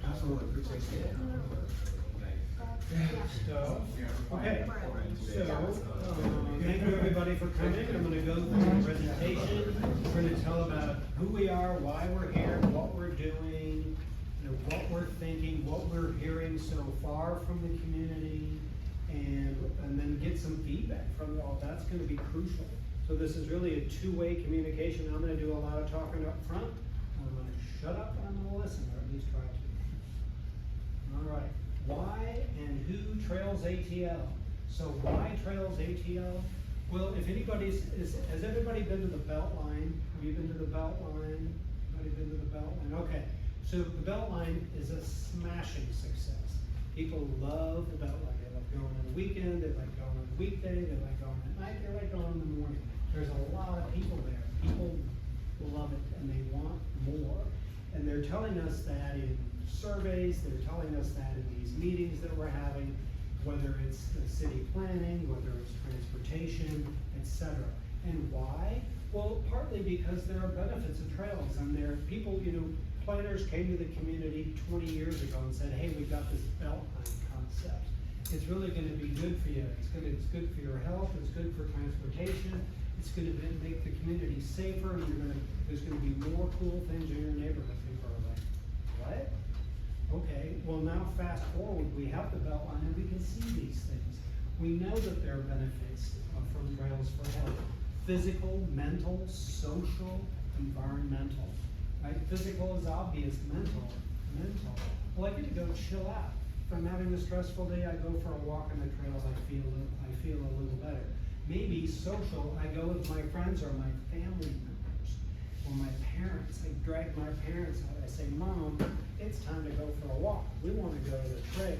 Absolutely, appreciate it. So, okay, thank you everybody for coming. I'm gonna go through the presentation. We're gonna tell about who we are, why we're here, what we're doing, what we're thinking, what we're hearing so far from the community, and then get some feedback from you all. That's gonna be crucial. So this is really a two-way communication. I'm gonna do a lot of talking up front. I'm gonna shut up and I'm gonna listen, or at least try to. All right. Why and who trails ATL? So why trails ATL? Well, if anybody's, has everybody been to the Beltline? Have you been to the Beltline? Anybody been to the Beltline? Okay, so the Beltline is a smashing success. People love the Beltline. They love going on the weekend, they like going on the weekday, they like going at night, they like going in the morning. There's a lot of people there. People love it and they want more. And they're telling us that in surveys, they're telling us that in these meetings that we're having, whether it's the city planning, whether it's transportation, etc. And why? Well, partly because there are benefits of trails, and there are people, planners came to the community 20 years ago and said, hey, we've got this Beltline concept. It's really gonna be good for you. It's good for your health, it's good for transportation, it's gonna make the community safer, and there's gonna be more cool things in your neighborhood. People are like, what? Okay, well now fast forward, we have the Beltline and we can see these things. We know that there are benefits from trails for health. Physical, mental, social, environmental. Right? Physical is obvious, mental. Well, I get to go chill out. If I'm having a stressful day, I go for a walk on the trails, I feel a little better. Maybe social, I go with my friends or my family members or my parents. I drag my parents out. I say, Mom, it's time to go for a walk. We want to go to the trail.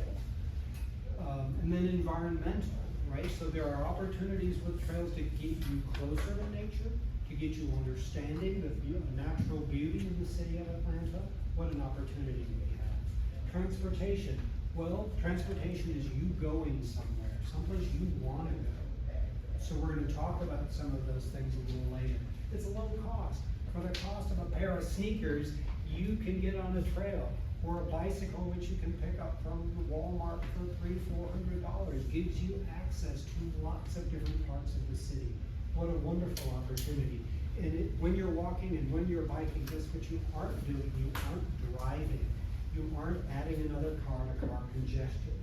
And then environmental, right? So there are opportunities with trails to get you closer to nature, to get you understanding the natural beauty in the city of Atlanta. What an opportunity we have. Transportation. Well, transportation is you going somewhere, someplace you want to go. So we're going to talk about some of those things a little later. It's low cost. For the cost of a pair of sneakers, you can get on a trail, or a bicycle which you can pick up from Walmart for $300-400 gives you access to lots of different parts of the city. What a wonderful opportunity. And when you're walking and when you're biking, guess what you aren't doing? You aren't driving. You aren't adding another car to car congestion.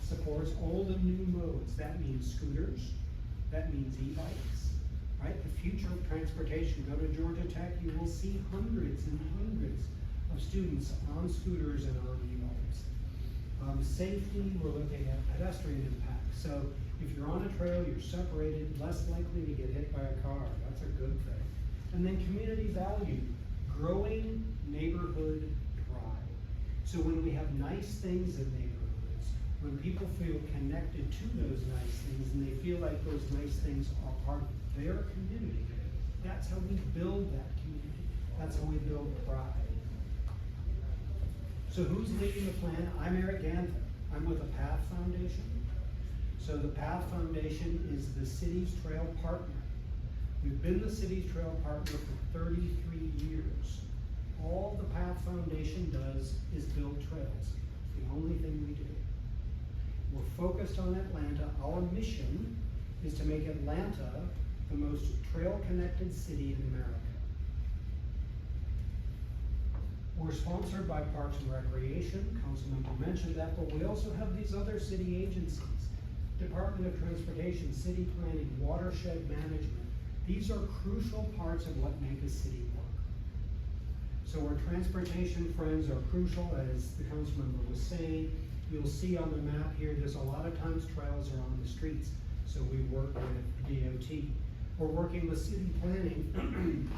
Supports old and new modes. That means scooters. That means e-bikes. Right? The future of transportation. Go to Georgia Tech, you will see hundreds and hundreds of students on scooters and on e-bikes. Safety, we're looking at pedestrian impact. So if you're on a trail, you're separated, less likely to get hit by a car. That's a good thing. And then community value, growing neighborhood pride. So when we have nice things in neighborhoods, when people feel connected to those nice things and they feel like those nice things are part of their community, that's how we build that community. That's how we build pride. So who's leading the plan? I'm Eric Ganther. I'm with the PATH Foundation. So the PATH Foundation is the city's trail partner. We've been the city's trail partner for 33 years. All the PATH Foundation does is build trails. It's the only thing we do. We're focused on Atlanta. Our mission is to make Atlanta the most trail-connected city in America. We're sponsored by Parks and Recreation. Councilmember mentioned that, but we also have these other city agencies. Department of Transportation, City Planning, Watershed Management. These are crucial parts of what make a city work. So our transportation friends are crucial, as the councilmember was saying. You'll see on the map here, there's a lot of times trails are on the streets. So we work with DOT. We're working with city planning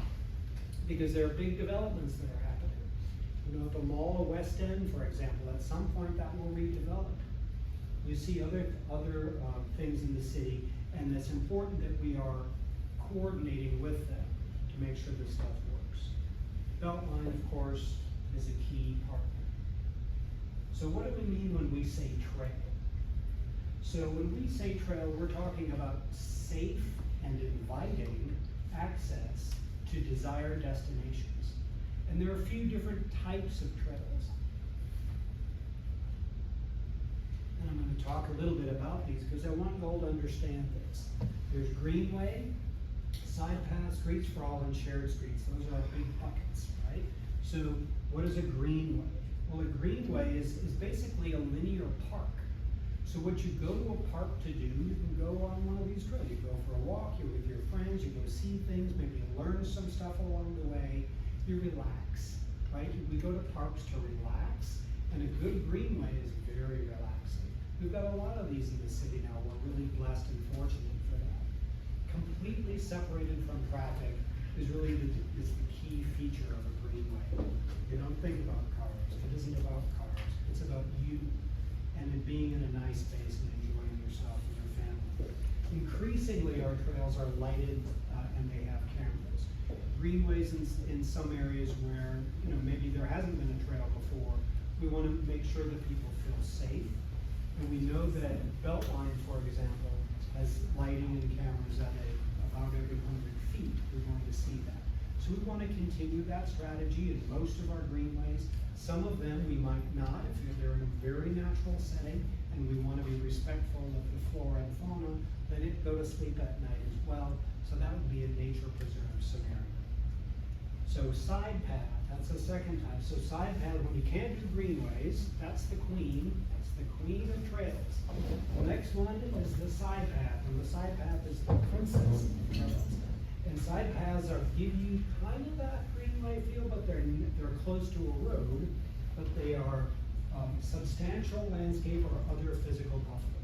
because there are big developments that are happening. The Mall of West End, for example, at some point that will redevelop. You see other things in the city, and it's important that we are coordinating with them to make sure this stuff works. Beltline, of course, is a key partner. So what do we mean when we say trail? So when we say trail, we're talking about safe and inviting access to desired destinations. And there are a few different types of trails. And I'm going to talk a little bit about these because I want you all to understand this. There's greenway, side paths, streets for all, and shared streets. Those are our big buckets, right? So what is a greenway? Well, a greenway is basically a linear park. So what you go to a park to do, you can go on one of these trails. You go for a walk, you're with your friends, you go see things, maybe you learn some stuff along the way, you relax, right? We go to parks to relax, and a good greenway is very relaxing. We've got a lot of these in the city now. We're really blessed and fortunate for that. Completely separated from traffic is really the key feature of a greenway. You don't think about cars. It isn't about cars. It's about you and it being in a nice space and enjoying yourself and your family. Increasingly, our trails are lighted and they have cameras. Greenways in some areas where maybe there hasn't been a trail before, we want to make sure that people feel safe. And we know that Beltline, for example, has lighting and cameras at about every 100 feet. We're going to see that. So we want to continue that strategy in most of our greenways. Some of them we might not if they're in a very natural setting and we want to be respectful of the flora and fauna, let it go to sleep at night as well. So that would be a nature preserve scenario. So side path, that's the second type. So side path, when you can't do greenways, that's the queen of trails. The next one is the side path, and the side path is the princess of trails. And side paths give you kind of that greenway feel, but they're close to a road, but they are substantial landscape or other physical buffer.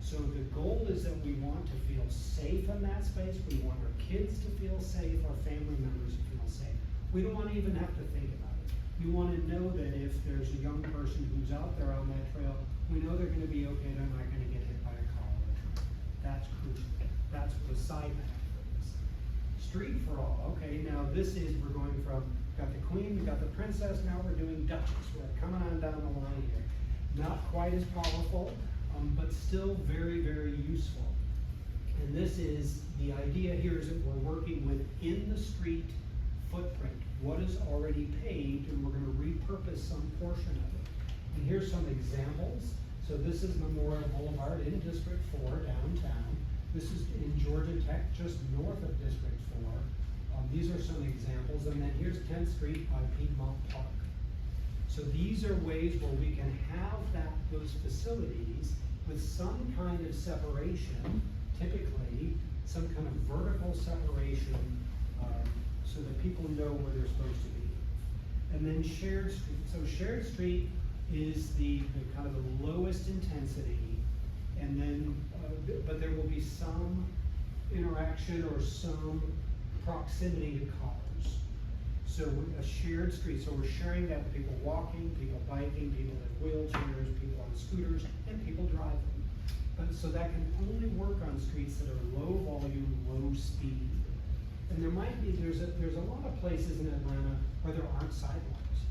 So the goal is that we want to feel safe in that space. We want our kids to feel safe, our family members to feel safe. We don't want to even have to think about it. We want to know that if there's a young person who's out there on that trail, we know they're going to be okay, they're not going to get hit by a car or a truck. That's crucial. That's what the side path is. Street for all, okay, now we're going from, got the queen, we got the princess, now we're doing duchess. We're coming on down the line here. Not quite as powerful, but still very, very useful. And this is, the idea here is that we're working within the street footprint. What is already paved, and we're going to repurpose some portion of it. And here's some examples. So this is Memorial Boulevard in District 4, downtown. This is in Georgia Tech, just north of District 4. These are some examples. And then here's 10th Street by Piedmont Park. So these are ways where we can have those facilities with some kind of separation, typically some kind of vertical separation, so that people know where they're supposed to be. And then shared street. So shared street is the kind of the lowest intensity, and then, but there will be some interaction or some proximity to cars. So a shared street, so we're sharing that with people walking, people biking, people in wheelchairs, people on scooters, and people driving. But so that can only work on streets that are low volume, low speed. And there's a lot of places in Atlanta where there aren't sidewalks.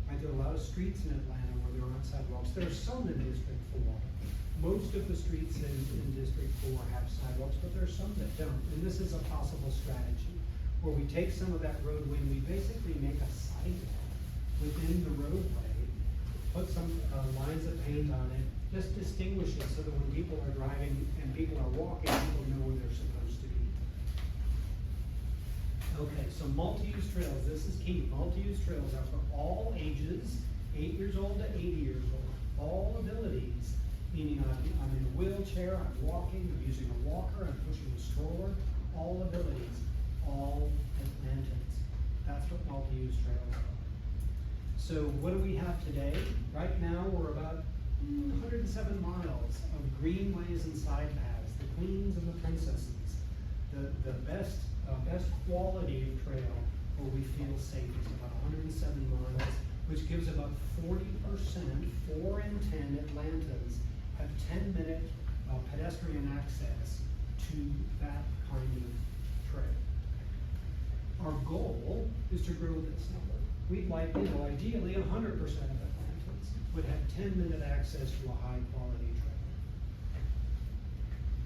Right? There are a lot of streets in Atlanta where there aren't sidewalks. There are some in District 4. Most of the streets in District 4 have sidewalks, but there are some that don't. And this is a possible strategy where we take some of that roadway and we basically make a sidewalk within the roadway, put some lines of paint on it, just distinguish it so that when people are driving and people are walking, people know where they're supposed to be. Okay, so multi-use trails, this is key. Multi-use trails are for all ages, 8 years old to 80 years old, all abilities, meaning I'm in a wheelchair, I'm walking, I'm using a walker, I'm pushing a stroller, all abilities, all Atlantans. That's what multi-use trails are. So what do we have today? Right now we're about 107 miles of greenways and side paths, the queens and the princesses, the best quality of trail where we feel safe is about 107 miles, which gives about 40%, 4 in 10 Atlantans have 10-minute pedestrian access to that kind of trail. Our goal is to grow this number. We'd like, ideally 100% of Atlantans would have 10-minute access to a high-quality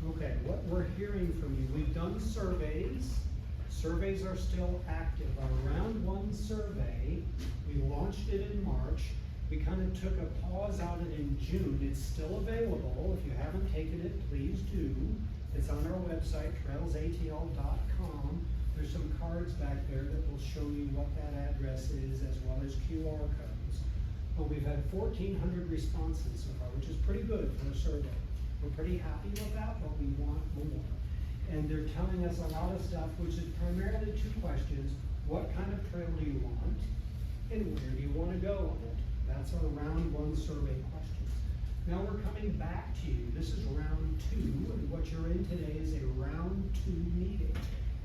trail. Okay, what we're hearing from you, we've done surveys. Surveys are still active. Our round one survey, we launched it in March. We kind of took a pause on it in June. It's still available. If you haven't taken it, please do. It's on our website, trailsatl.com. There's some cards back there that will show you what that address is, as well as QR codes. But we've had 1,400 responses so far, which is pretty good for a survey. We're pretty happy with that, but we want more. And they're telling us a lot of stuff, which is primarily two questions. What kind of trail do you want? And where do you want to go on it? That's our round one survey questions. Now we're coming back to you. This is round two, and what you're in today is a round two meeting,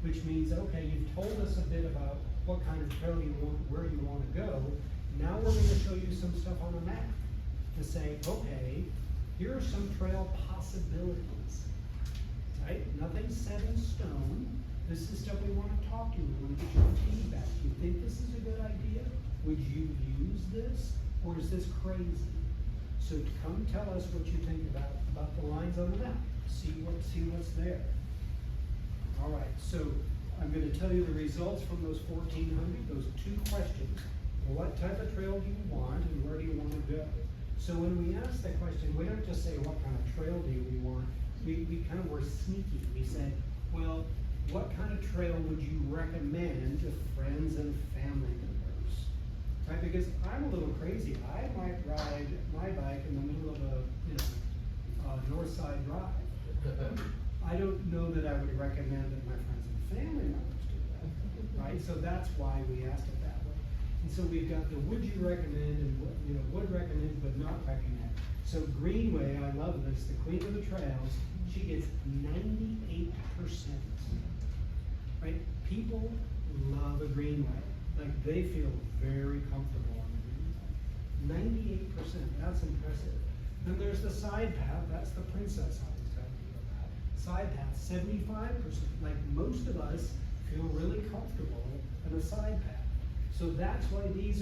which means, okay, you've told us a bit about what kind of trail you want, where you want to go. Now we're going to show you some stuff on a map to say, okay, here are some trail possibilities, right? Nothing's set in stone. This is stuff we want to talk to you. We want to get your feedback. Do you think this is a good idea? Would you use this? Or is this crazy? So come tell us what you think about the lines on the map. See what's there. All right, so I'm going to tell you the results from those 1,400, those two questions. What type of trail do you want and where do you want to go? So when we ask the question, we don't just say what kind of trail do we want. We kind of were sneaky. We said, well, what kind of trail would you recommend to friends and family members? Right, because I'm a little crazy. I might ride my bike in the middle of a north side drive. I don't know that I would recommend that my friends and family members do that, right? So that's why we asked it that way. And so we've got the would you recommend and would recommend but not recommend. So Greenway, I love this, the queen of the trails, she gets 98%. Right? People love a Greenway. Like they feel very comfortable on the Greenway. 98%, that's impressive. Then there's the side path, that's the princess I was telling you about. Side path, 75%. Like most of us feel really comfortable in a side path. So that's why this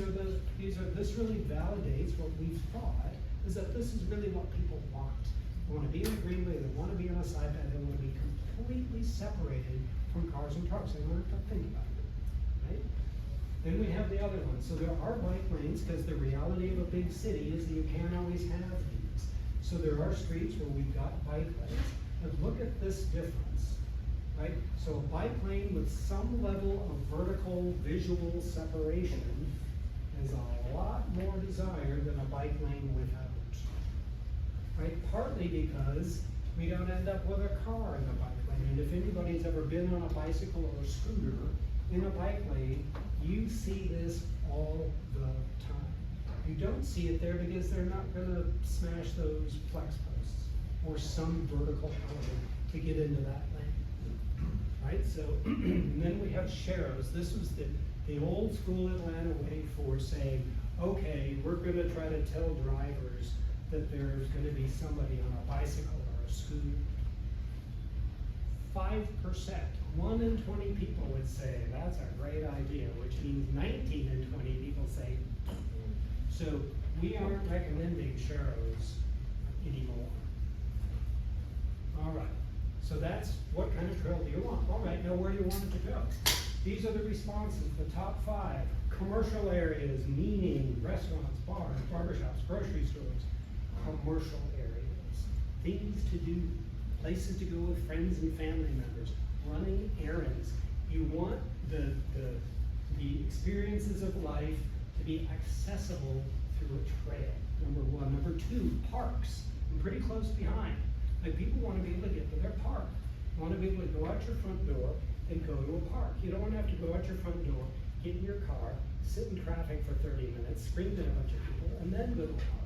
really validates what we've thought, is that this is really what people want. They want to be in a Greenway, they want to be on a side path, they want to be completely separated from cars and trucks. They don't have to think about it, right? Then we have the other one. So there are bike lanes, because the reality of a big city is that you can't always have these. So there are streets where we've got bike lanes. And look at this difference, right? So a bike lane with some level of vertical visual separation is a lot more desired than a bike lane without, right? Partly because we don't end up with a car in the bike lane. And if anybody's ever been on a bicycle or a scooter in a bike lane, you see this all the time. You don't see it there because they're not going to smash those flex posts or some vertical element to get into that lane, right? So, and then we have sharrows. This was the old school Atlanta way for saying, okay, we're going to try to tell drivers that there's going to be somebody on a bicycle or a scooter. 5%, 1 in 20 people would say, that's a great idea, which means 19 in 20 people say, so we aren't recommending sharrows anymore. All right, so that's what kind of trail do you want? All right, now where do you want it to go? These are the responses, the top 5. Commercial areas, meaning restaurants, bars, barbershops, grocery stores. Commercial areas, things to do, places to go with friends and family members, running errands. You want the experiences of life to be accessible through a trail, number 1. Number 2, parks, and pretty close behind. Like people want to be able to get to their park. You want to be able to go out your front door and go to a park. You don't want to have to go out your front door, get in your car, sit in traffic for 30 minutes, scream at a bunch of people, and then go to a park.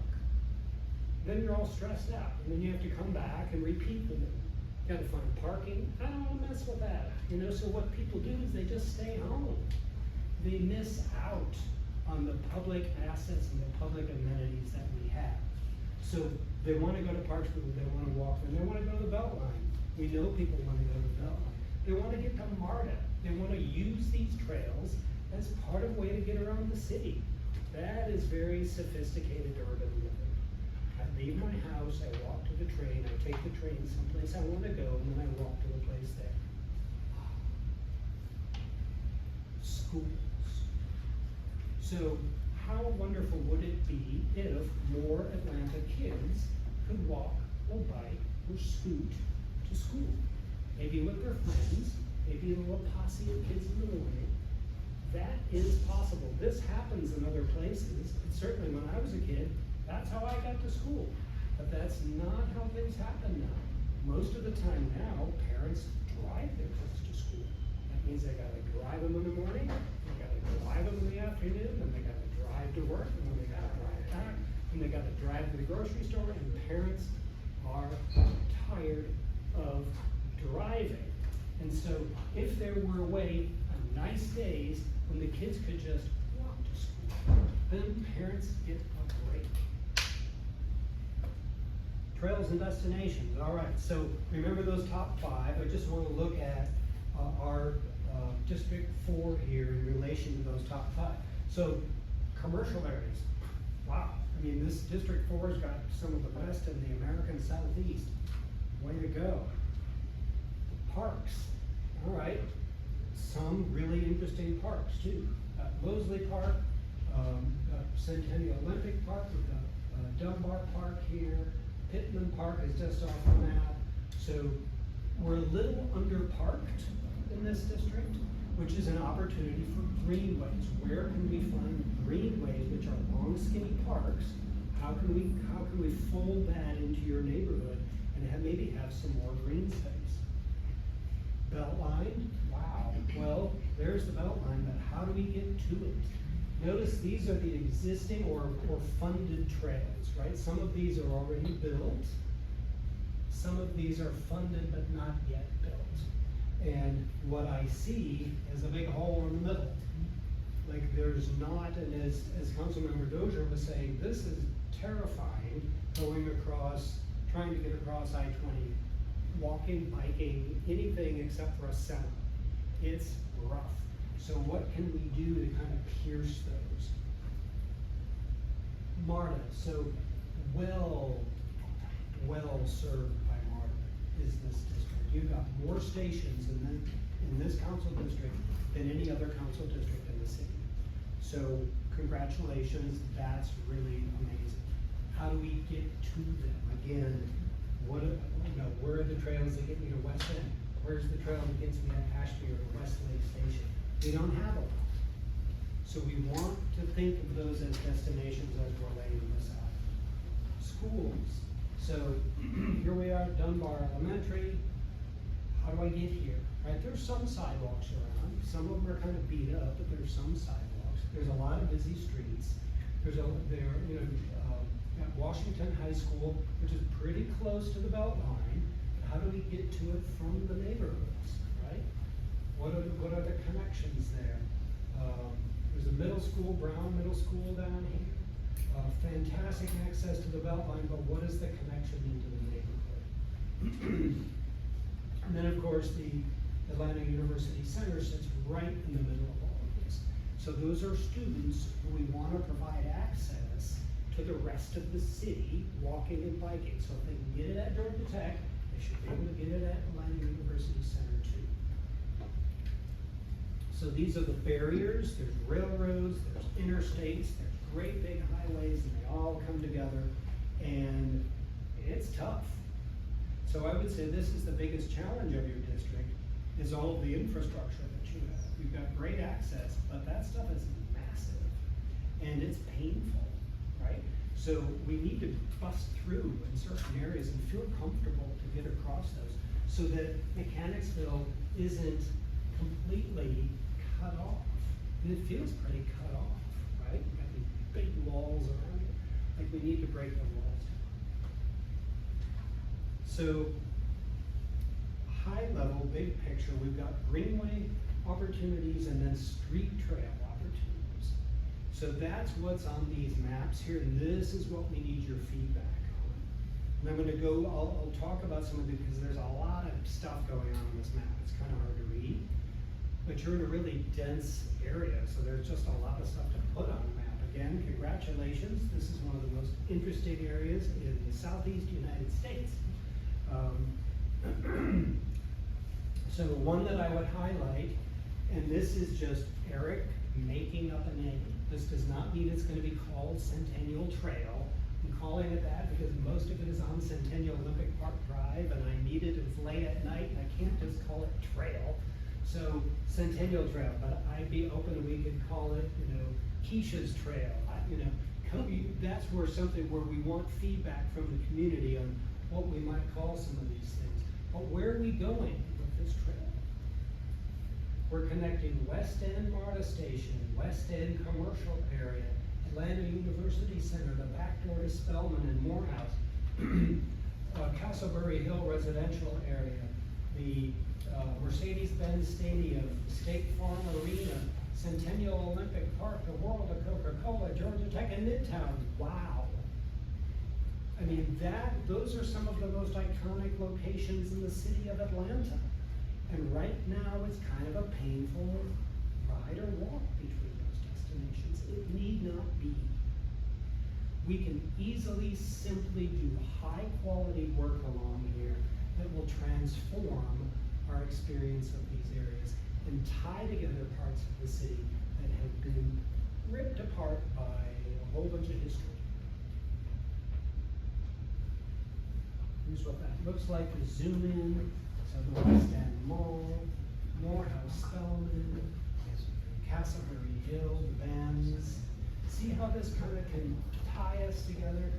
Then you're all stressed out, and then you have to come back and repeat the thing. You gotta find parking. I don't want to mess with that. So what people do is they just stay home. They miss out on the public assets and the public amenities that we have. So they want to go to parks, but they want to walk, and they want to go to the Beltline. We know people want to go to the Beltline. They want to get to MARTA. They want to use these trails as part of a way to get around the city. That is very sophisticated urban living. I leave my house, I walk to the train, I take the train someplace I want to go, and then I walk to the place there. schools. So how wonderful would it be if more Atlanta kids could walk or bike or scoot to school? Maybe with their friends, maybe a little posse of kids in the morning. That is possible. This happens in other places. And certainly when I was a kid, that's how I got to school. But that's not how things happen now. Most of the time now, parents drive their kids to school. That means they gotta drive them in the morning, they gotta drive them in the afternoon, and they gotta drive to work, and then they gotta drive back, and they gotta drive to the grocery store, and parents are tired of driving. And so if there were a way on nice days when the kids could just walk to school, then parents get a break. Trails and destinations, all right, so remember those top 5. I just want to look at our District 4 here in relation to those top 5. So commercial areas, wow, I mean this District 4's got some of the best in the American Southeast. Way to go. Parks, all right, some really interesting parks too. Mosley Park, Centennial Olympic Park, we've got Dunbar Park here, Pittman Park is just off the map. So we're a little underparked in this district, which is an opportunity for greenways. Where can we find greenways, which are long skinny parks? How can we fold that into your neighborhood and maybe have some more green space? Beltline, wow. Well, there's the Beltline, but how do we get to it? Notice these are the existing or funded trails, right? Some of these are already built. Some of these are funded but not yet built. And what I see is a big hole in the middle. Like there's not, and as Councilmember Dozier was saying, this is terrifying going across, trying to get across I-20, walking, biking, anything except for a center. It's rough. So what can we do to kind of pierce those? MARTA, so well served by MARTA is this district. You've got more stations in this council district than any other council district in the city. So congratulations, that's really amazing. How do we get to them? Again, where are the trails that get me to West End? Where's the trail that gets me to Ashby or Westlake Station? We don't have a lot. So we want to think of those as destinations as we're laying this out. Schools. So here we are, Dunbar Elementary. How do I get here? Right, there's some sidewalks around. Some of them are kind of beat up, but there's some sidewalks. There's a lot of busy streets. At Washington High School, which is pretty close to the Beltline. How do we get to it from the neighborhoods, right? What are the connections there? There's a middle school, Brown Middle School down here. Fantastic access to the Beltline, but what is the connection into the neighborhood? And then of course the Atlanta University Center sits right in the middle of all of this. So those are students who we want to provide access to the rest of the city, walking and biking. So if they can get it at Georgia Tech, they should be able to get it at Atlanta University Center too. So these are the barriers, there's railroads, there's interstates, there's great big highways, and they all come together, and it's tough. So I would say this is the biggest challenge of your district, is all of the infrastructure that you have. You've got great access, but that stuff is massive, and it's painful, right? So we need to bust through in certain areas and feel comfortable to get across those, so that Mechanicsville isn't completely cut off. And it feels pretty cut off, right? We've got these big walls around it. Like we need to break the walls down. So high level, big picture, we've got greenway opportunities and then street trail opportunities. So that's what's on these maps here, and this is what we need your feedback on. And I'm gonna go, I'll talk about some of it because there's a lot of stuff going on this map. It's kind of hard to read, but you're in a really dense area, so there's just a lot of stuff to put on the map. Again, congratulations. This is one of the most interesting areas in the Southeast United States. So one that I would highlight And this is just Eric making up a name. This does not mean it's gonna be called Centennial Trail. I'm calling it that because most of it is on Centennial Olympic Park Drive, and I need it, it's late at night, and I can't just call it trail. So Centennial Trail, but I'd be open, we could call it, Keisha's Trail. That's where we want feedback from the community on what we might call some of these things. But where are we going with this trail? We're connecting West End MARTA Station, West End Commercial Area, Atlanta University Center, the back door to Spelman and Morehouse, Castleberry Hill Residential Area, the Mercedes-Benz Stadium, State Farm Arena, Centennial Olympic Park, the World of Coca-Cola, Georgia Tech, and Midtown. Wow. I mean, those are some of the most iconic locations in the city of Atlanta. And right now, it's kind of a painful ride or walk between those destinations. It need not be. We can easily, simply do high quality work along here that will transform our experience of these areas and tie together parts of the city that have been ripped apart by a whole bunch of history. Here's what that looks like. We zoom in. So the West End Mall, Morehouse, Spelman, Castleberry Hill, the Vans. See how this kind of can tie us together?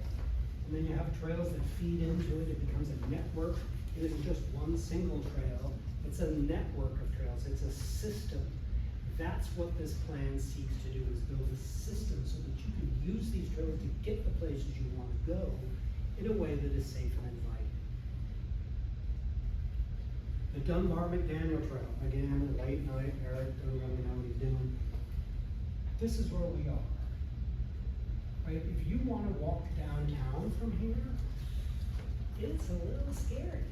And then you have trails that feed into it. It becomes a network. It isn't just one single trail. It's a network of trails. It's a system. That's what this plan seeks to do, is build a system so that you can use these trails to get the places you want to go in a way that is safe and inviting. The Dunbar-McDaniel Trail, again, late night, Eric don't really know what he's doing. This is where we are. Right? If you want to walk downtown from here, it's a little scary,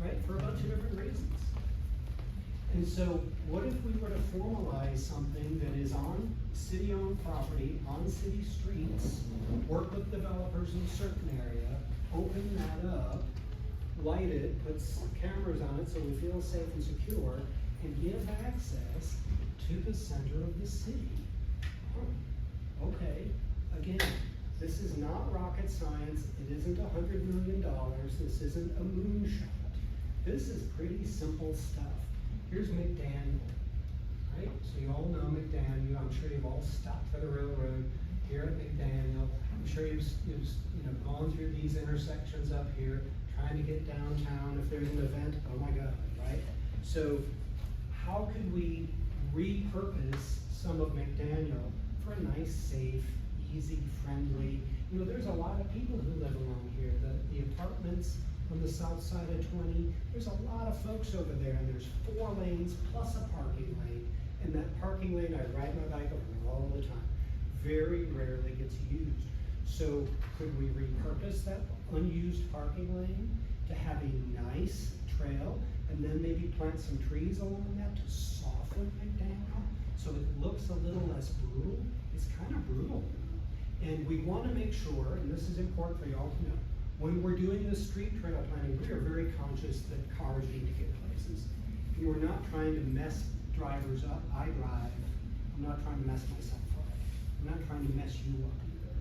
right? For a bunch of different reasons. And so what if we were to formalize something that is on city-owned property, on city streets, work with developers in a certain area, open that up, light it, put cameras on it so we feel safe and secure, and give access to the center of the city. Okay, again, this is not rocket science. It isn't $100 million. This isn't a moonshot. This is pretty simple stuff. Here's McDaniel, right? So you all know McDaniel. I'm sure you've all stopped for the railroad here at McDaniel. I'm sure you've gone through these intersections up here, trying to get downtown. If there's an event, oh my God, right? So how could we repurpose some of McDaniel for a nice, safe, easy, friendly, there's a lot of people who live along here. The apartments on the south side of 20, there's a lot of folks over there, and there's 4 lanes plus a parking lane. And that parking lane, I ride my bike over there all the time. Very rarely gets used. So could we repurpose that unused parking lane to have a nice trail, and then maybe plant some trees along that to soften McDaniel so it looks a little less brutal? It's kind of brutal. And we want to make sure, and this is important for y'all to know, when we're doing this street trail planning, we are very conscious that cars need to get places. And we're not trying to mess drivers up. I drive. I'm not trying to mess myself up. I'm not trying to mess you up either.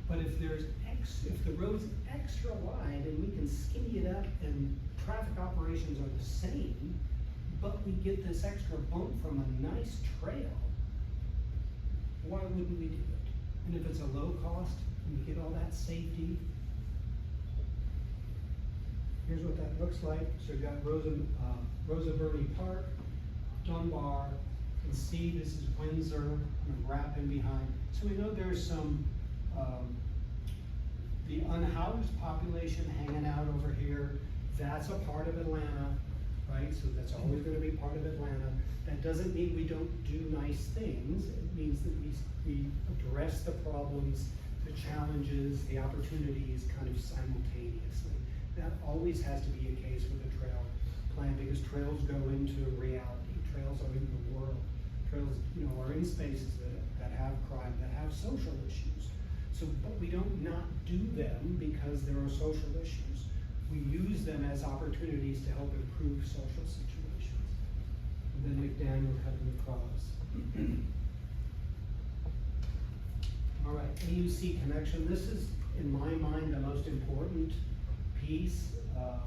But if the road's extra wide and we can skinny it up and traffic operations are the same, but we get this extra bump from a nice trail, why wouldn't we do it? And if it's a low cost and we get all that safety, here's what that looks like. So we've got Rosa Birney Park, Dunbar, and see this is Windsor, I'm gonna wrap in behind. So we know there's some, the unhoused population hanging out over here. That's a part of Atlanta, right? So that's always gonna be part of Atlanta. That doesn't mean we don't do nice things. It means that we address the problems, the challenges, the opportunities kind of simultaneously. That always has to be a case with a trail plan, because trails go into reality. Trails are in the world. Trails, are in spaces that have crime, that have social issues. So, but we don't not do them because there are social issues. We use them as opportunities to help improve social situations. then McDaniel cutting across. All right, AUC connection, this is, in my mind, the most important piece. Well,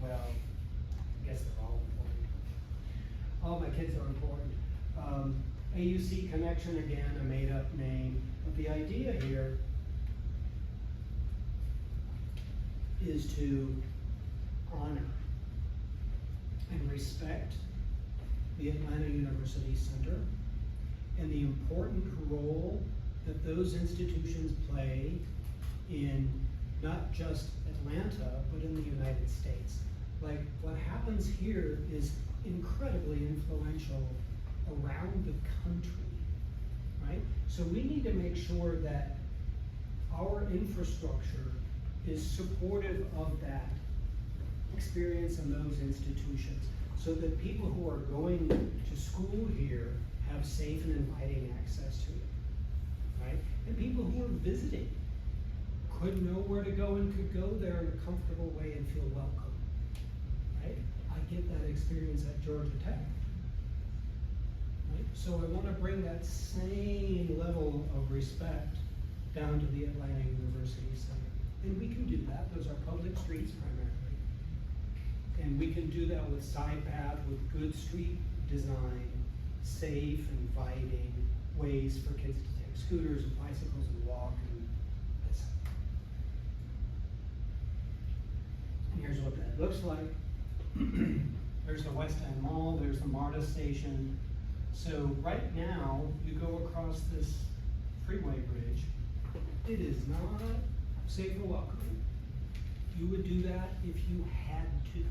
I guess they're all important. All my kids are important. AUC connection, again, a made-up name, but the idea here is to honor and respect the Atlanta University Center and the important role that those institutions play in not just Atlanta, but in the United States. Like, what happens here is incredibly influential around the country, right? So we need to make sure that our infrastructure is supportive of that experience in those institutions, so that people who are going to school here have safe and inviting access to it, right? And people who are visiting could know where to go and could go there in a comfortable way and feel welcome, right? I get that experience at Georgia Tech, right? So I want to bring that same level of respect down to the Atlanta University Center. And we can do that. Those are public streets primarily. And we can do that with side path, with good street design, safe, inviting ways for kids to take scooters and bicycles and walk and etc. And here's what that looks like. There's the West End Mall, there's the MARTA station. So right now, you go across this freeway bridge, it is not safe or welcoming. You would do that if you had to,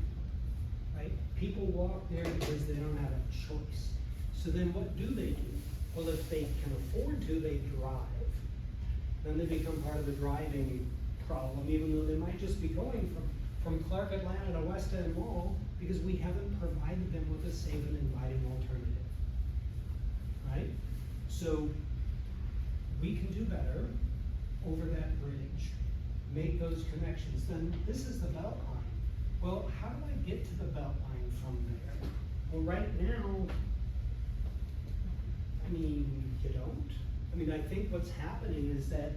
right? People walk there because they don't have a choice. So then what do? Well, if they can afford to, they drive. Then they become part of the driving problem, even though they might just be going from Clark, Atlanta to West End Mall, because we haven't provided them with a safe and inviting alternative, right? So we can do better over that bridge, make those connections. Then this is the belt line. Well, how do I get to the belt line from there? Well, right now, I mean, you don't. I mean, I think what's happening is that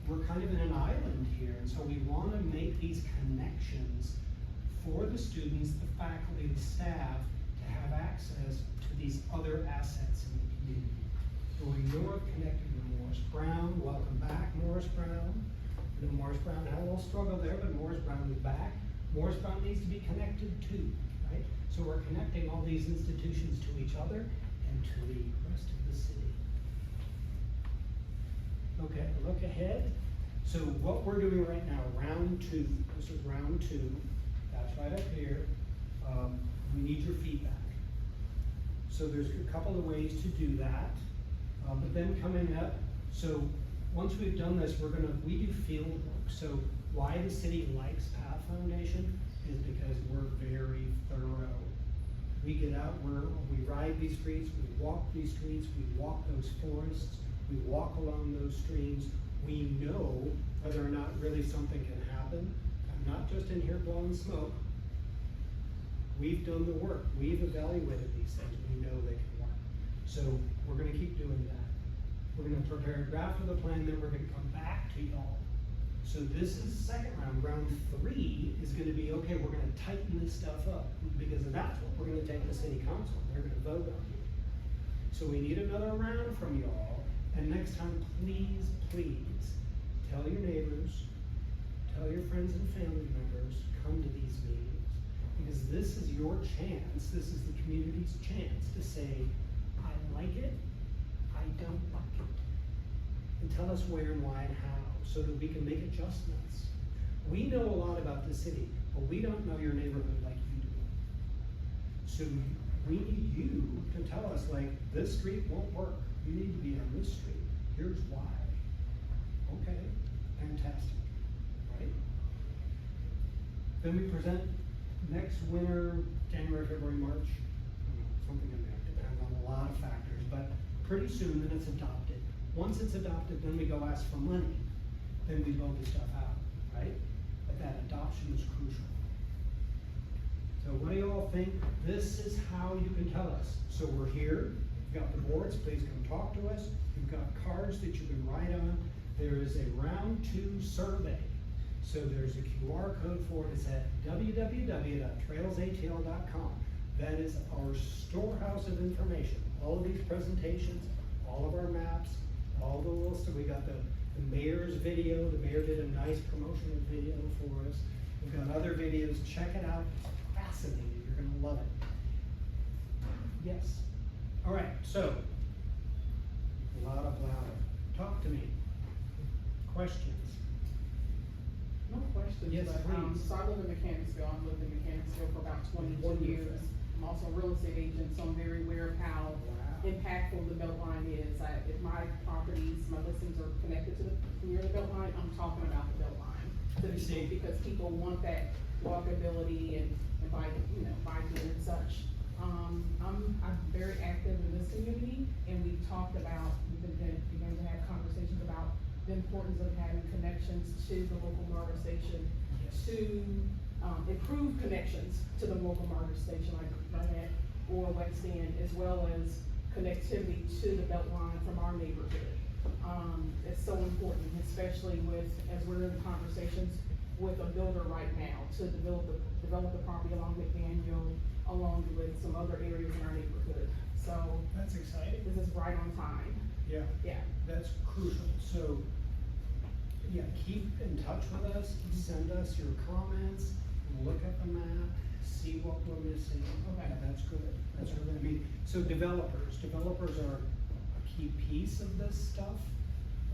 we're kind of in an island here, and so we want to make these connections for the students, the faculty, the staff, to have access to these other assets in the community. Going north, connecting to Morris Brown. Welcome back, Morris Brown. I know Morris Brown had a little struggle there, but Morris Brown is back. Morris Brown needs to be connected too, right? So we're connecting all these institutions to each other and to the rest of the city. Okay, look ahead. So what we're doing right now, round two, this is round two, that's right up here. We need your feedback. So there's a couple of ways to do that. But then coming up, so once we've done this, we do field work. So why the city likes Path Foundation is because we're very thorough. We get out, we ride these streets, we walk these streets, we walk those forests, we walk along those streams. We know whether or not really something can happen. I'm not just in here blowing smoke. We've done the work. We've evaluated these things. We know they can work. So we're going to keep doing that. We're going to prepare a draft of the plan, then we're going to come back to y'all. So this is the second round. Round three is going to be, okay, we're going to tighten this stuff up, because that's what we're going to take to city council. They're going to vote on it. So we need another round from y'all. And next time, please, please, tell your neighbors, tell your friends and family members, come to these meetings. Because this is your chance, this is the community's chance to say, I like it, I don't like it. And tell us where and why and how, so that we can make adjustments. We know a lot about the city, but we don't know your neighborhood like you do. So we need you to tell us, like, this street won't work. You need to be on this street. Here's why. Okay, fantastic, right? Then we present next winter, January, February, March, something in there, depends on a lot of factors, but pretty soon then it's adopted. Once it's adopted, then we go ask for money. Then we build the stuff out, right? But that adoption is crucial. Does So what do you all think? This is how you can tell us. So we're here, you've got the boards, please come talk to us. You've got cards that you can write on. There is a round 2 survey. So there's a QR code for it. It's at www.trailsatl.com. That is our storehouse of information. All of these presentations, all of our maps, all the little stuff. We got the mayor's video. The mayor did a nice promotional video for us. We've got other videos. Check it out. It's fascinating. You're gonna love it. Yes. All right, so a lot of blather. Talk to me. Questions? No questions, Yes, but, please. so I live in Mechanicsville. I've lived in Mechanicsville for about 22 Wonderful. years. I'm also a real estate agent, so I'm very aware of how impactful the Beltline is. If my properties, my listings are connected to near the Beltline, I'm talking about the Beltline to I see. people, because people want that walkability and biking and such. I'm very active in this community, and we've talked about, began to have conversations about the importance of having connections to the local MARTA station, Yes. to improve connections to the local MARTA station like Barnett or West End, as well as connectivity to the Beltline from our neighborhood. It's so important, especially as we're in conversations with a builder right now to develop the property along McDaniel, along with some other areas in our neighborhood. So That's exciting. this is right on time. Yeah. Yeah. That's crucial. So, yeah, keep in touch with us, send us your comments, look at the map, see what we're missing. Okay. Yeah, that's good. That's really, I mean, so developers are a key piece of this stuff,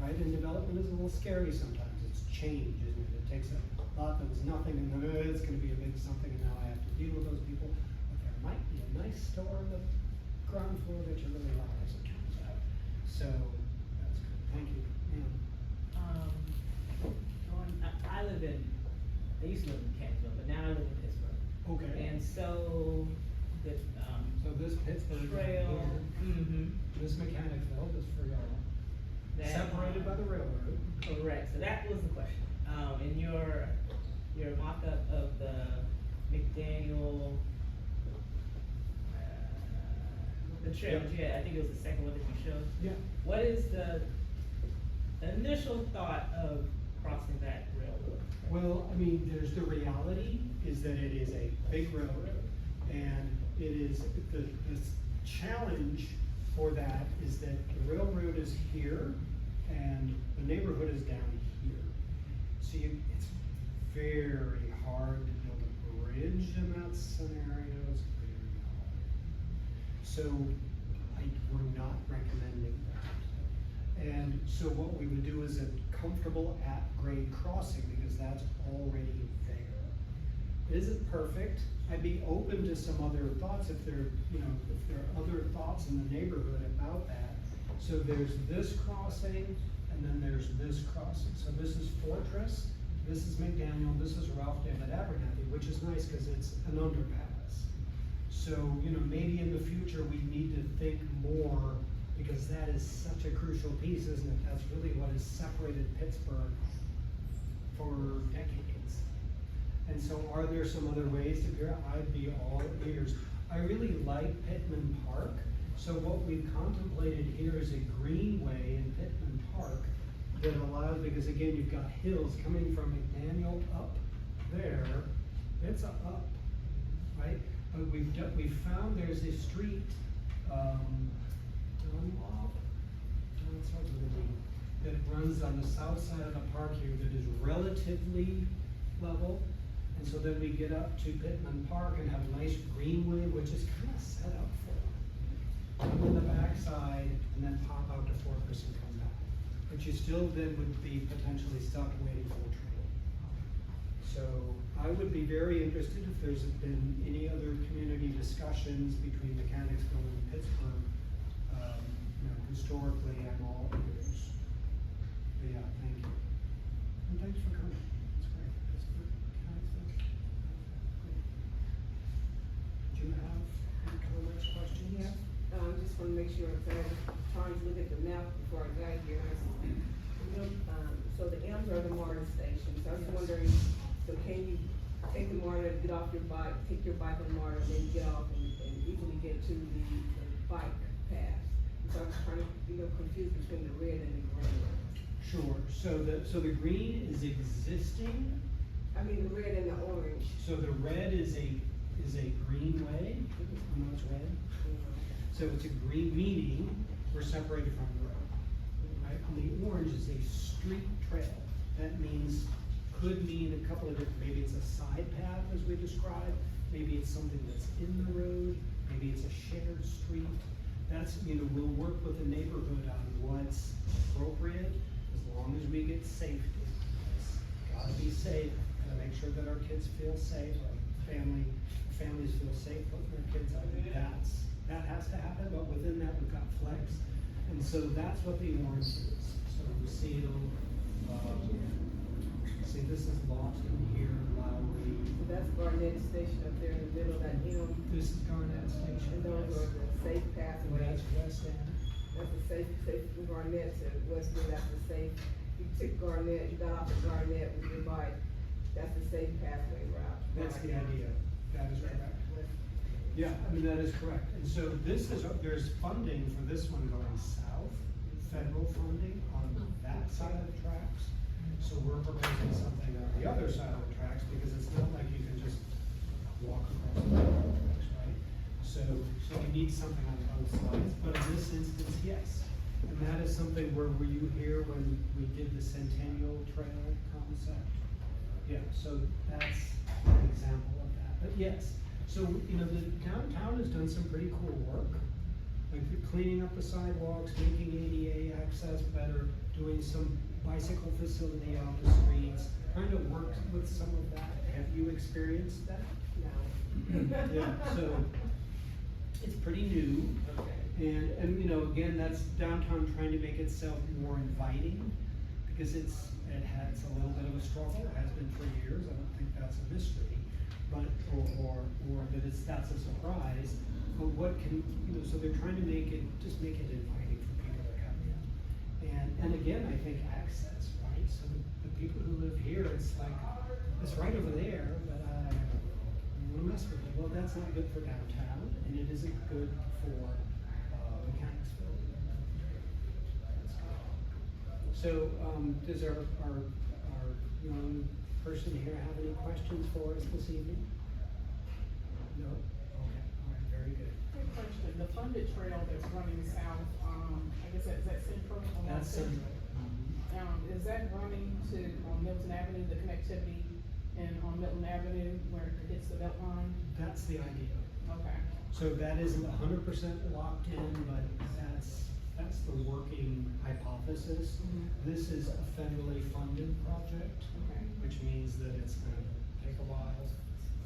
right? And development is a little scary sometimes. It's change, isn't it? It takes a lot that was nothing and then it's gonna be a big something and now I have to deal with those people. But there might be a nice store on the ground floor that you really like, as it turns out. So, that's good. Thank you. Yeah. I used to live in Canton, but now I live in Pittsburgh. Okay. And so, the, So this Pittsburgh trail, here, this Mechanicsville, this for y'all, that. separated by the railroad. Correct, so that was the question. In your mock-up of the McDaniel, the trail, Yep. yeah, I think it was the second one that you showed. Yeah. What is the initial thought of crossing that railroad? Well, I mean, there's the reality is that it is a big railroad, and it is, the challenge for that is that the railroad is here, and the neighborhood is down here. So it's very hard to build a bridge in that scenario, it's very hard. So, we're not recommending that. And so what we would do is a comfortable at-grade crossing, because that's already there. Is it perfect? I'd be open to some other thoughts if there are other thoughts in the neighborhood about that. So there's this crossing, and then there's this crossing. So this is Fortress, this is McDaniel, this is Ralph David Abernathy, which is nice because it's an underpass. So, maybe in the future, we need to think more, because that is such a crucial piece, isn't it? That's really what has separated Pittsburgh for decades. And so are there some other ways to figure out? I'd be all ears. I really like Pittman Park. So what we've contemplated here is a greenway in Pittman Park that allows, because again, you've got hills coming from McDaniel up there. It's a up, right? But we've found there's a street, Dunlop, that starts with a D, that runs on the south side of the park here that is relatively level. And so then we get up to Pittman Park and have a nice greenway, which is kind of set up for it. Come in the backside and then pop out to Fortress and come back. But you still then would be potentially stuck waiting for a train. So I would be very interested if there's been any other community discussions between Mechanicsville and Pittsburgh. Historically, I'm all ears. But yeah, thank you. And thanks for coming. It's great. Pittsburgh, Mechanicsville. Great. Do you have any comments, questions? Yeah, just wanna make sure, I'm trying to look at the map before I got here. So the M's are the MARTA station, so I was Yes. wondering, so can you take the MARTA, get off your bike, take your bike on MARTA, then get off and easily get to the bike path. So I'm trying to, confused between the red and the green. Sure, so the green is existing, I mean, the red and the orange. so the red is a greenway, you know it's red? So it's a green, meaning we're separated from the road, right? And the orange is a street trail. That means, could mean a couple of different, maybe it's a side path as we described, maybe it's something that's in the road, maybe it's a shared street. That's, we'll work with the neighborhood on what's appropriate, as long as we get safety. It's gotta be safe, gotta make sure that our kids feel safe, our families feel safe putting their kids out. That has to happen, but within that, we've got flex. And so that's what the orange is. So we seal, see, this is lost in here, Lowry. So that's Garnett Station up there in the middle of that, This is Garnett Station. and those are the safe pathways. That's West End. That's the safe from Garnett to Westwood, that's the safe. You took Garnett, you got off of Garnett with your bike, that's the safe pathway route. That's the idea. That is correct. West- Yeah, that is correct. And so there's funding for this one going south, federal funding on that side of the tracks. So we're proposing something on the other side of the tracks, because it's not like you can just walk across the tracks, right? So you need something on both sides, but in this instance, yes. And that is something, where were you here when we did the Centennial Trail concept? Yeah, so that's an example of that, but yes. So, the downtown has done some pretty cool work, like cleaning up the sidewalks, making ADA access better, doing some bicycle facility out the streets, trying to work with some of that. Have you experienced that? No. Yeah, so it's pretty new. Okay. And again, that's downtown trying to make itself more inviting, because it's a little bit of a struggle, it has been for years, I don't think that's a mystery, but, or that's a surprise, but what can, so they're trying to make it inviting for people to come in. And again, I think access, right, so the people who live here, it's like, it's right over there, but I don't wanna mess with it, well, that's not good for downtown, and it isn't good for, Mechanicsville. So, does our young person here have any questions for us this evening? No? Okay, all right, very good. Good question, the funded trail that's running south, I guess is that Central? Along That's Central. Is that running on Milton Avenue, the connectivity, and on Milton Avenue where it hits the belt line? That's the idea. Okay. So that isn't 100% locked in, but that's the working hypothesis. This is a federally funded project, Okay. which means that it's gonna take a while.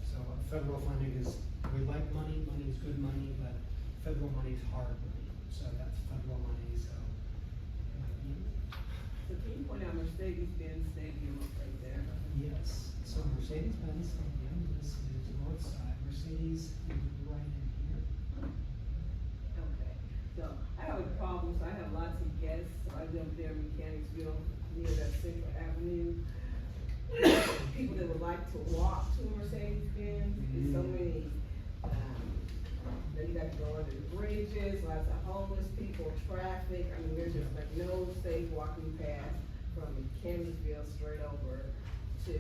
So federal funding is, we like money, money's good money, but federal money's hard money, so that's federal money, so. So can you point out Mercedes-Benz Stadium right there? Yes, so Mercedes-Benz Stadium, this is north side, Mercedes is right in here. Okay, so I have a problem, so I have lots of guests, I live there in Mechanicsville, near that Central Avenue. People that would like to walk to Mercedes-Benz, there's so many, then you got to go under the bridges, lots of homeless people, traffic, I mean, there's just like no safe walking path from Mechanicsville straight over to,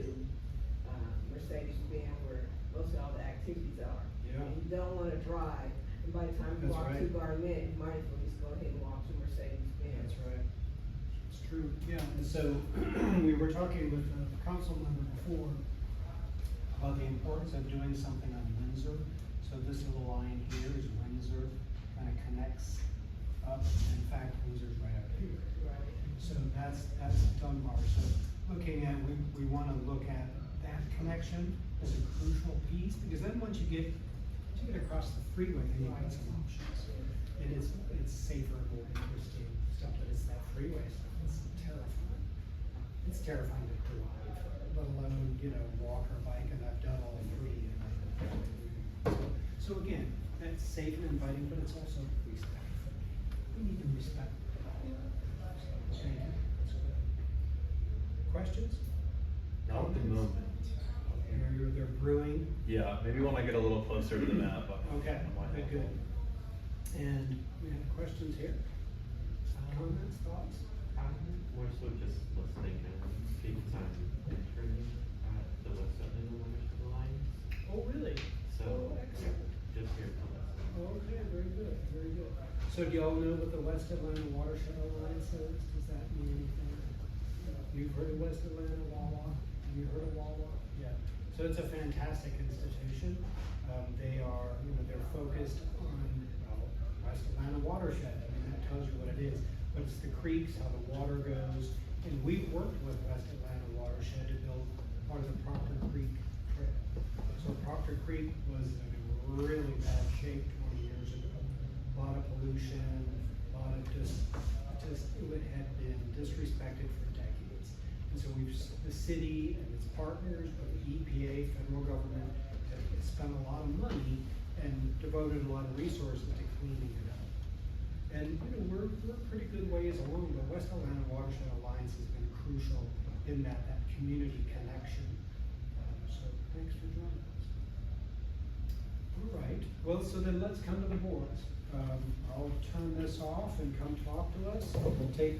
Mercedes-Benz where most of all the activities are. Yeah. And you don't wanna drive, and by the time you That's walk to right. Garnett, you might as well just go ahead and walk to Mercedes-Benz. That's right. It's true, yeah, and so, we were talking with the council member before about the importance of doing something on Windsor. So this little line here is Windsor, kind of connects up, in fact, Windsor's right out here. Right. So that's Dunbar, so looking at, we wanna look at that connection as a crucial piece, because then once you get across the freeway, then you've got some options. And it's safer, more interesting stuff, but it's that freeway stuff, it's terrifying. It's terrifying to drive, let alone, walk or bike, and I've done all three. So again, that's safe and inviting, but it's also respectful. We need to respect. Okay. Questions? Not at the moment. they're brewing. Yeah, maybe when I get a little closer to the map. Okay, I might have good. one. And we have questions here? Comments, thoughts? More so just listening and speaking time entering the West Atlantic Watershed Alliance. Oh, really? So, Oh, excellent. just here to listen. Okay, very good, very good. So do y'all know what the West Atlanta Watershed Alliance is? Does that mean anything? You've heard of West Atlanta, Wawa? Have you heard of Wawa? Yeah. So it's a fantastic institution. They are, they're focused on, well, West Atlanta watershed. I mean, that tells you what it is. But it's the creeks, how the water goes. And we've worked with West Atlanta Watershed to build part of the Proctor Creek Trail. So Proctor Creek was in really bad shape 20 years ago. A lot of pollution, a lot of it had been disrespected for decades. And so the city and its partners, but the EPA, federal government, have spent a lot of money and devoted a lot of resources to cleaning it up. And, we're a pretty good ways along, but West Atlanta Watershed Alliance has been crucial in that community connection. So thanks for joining us. All right, well, so then let's come to the boards. I'll turn this off and come talk to us. We'll take